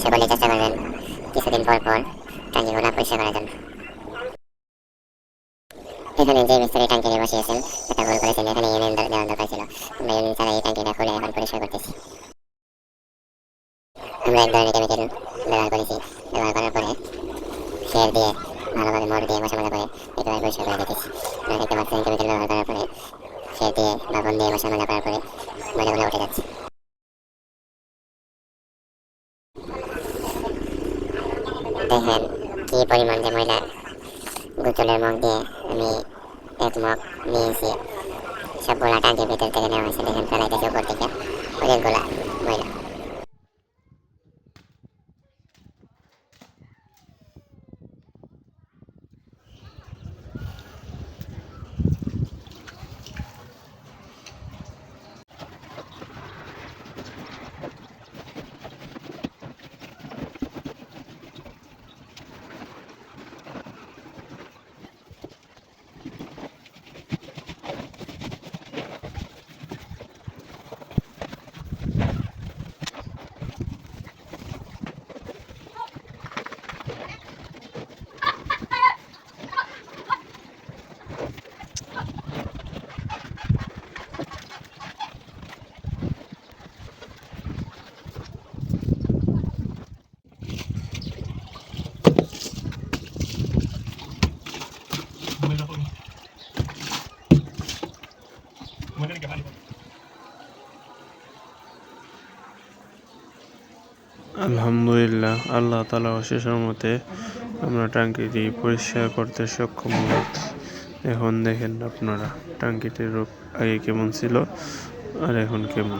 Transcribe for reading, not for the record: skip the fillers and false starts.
সকলেই চেষ্টা করবেন কিছুদিন পর পর ট্যাঙ্কিগুলো পরিষ্কার করার জন্য। এখানে যে মিস্ত্রি ট্যাঙ্কি বসিয়েছেন এটা ভুল করেছেন, এখানে ইউনিয়ন দেওয়ার দরকার ছিল। আমরা ইউনিয়ন ছাড়া এই ট্যাঙ্কিটা খুলে এখন পরিষ্কার করতেছি। আমরা এক ধরনের কেমিক্যাল ব্যবহার করেছি, ব্যবহার করার পরে শেয়ার দিয়ে ভালোভাবে মোড় দিয়ে মশা মাজা করে একেবারে পরিষ্কার করে দিতেছি। আপনারা দেখতে পাচ্ছেন কেমিক্যাল ব্যবহার করার পরে শেয়ার দিয়ে লবণ দিয়ে মশা মাজা করার পরে ময়লাগুলো উঠে যাচ্ছে। দেখেন কি পরিমাণ যে ময়লা, বোতলের মগ দিয়ে আমি এক মগ নিয়েছি, সবগুলা ট্যাঙ্কির ভিতর থেকে নেওয়া হয়েছে। দেখেন ফেলাইতেছে উপর থেকে অনেকগুলা ময়লা। আলহামদুলিল্লাহ, আল্লাহ তাআলা অশেষ রহমতে আমরা ট্যাঙ্কিটি পরিষ্কার করতে সক্ষম হয়েছি। এখন দেখেন আপনারা ট্যাঙ্কিটির রূপ আগে কেমন ছিল আর এখন কেমন।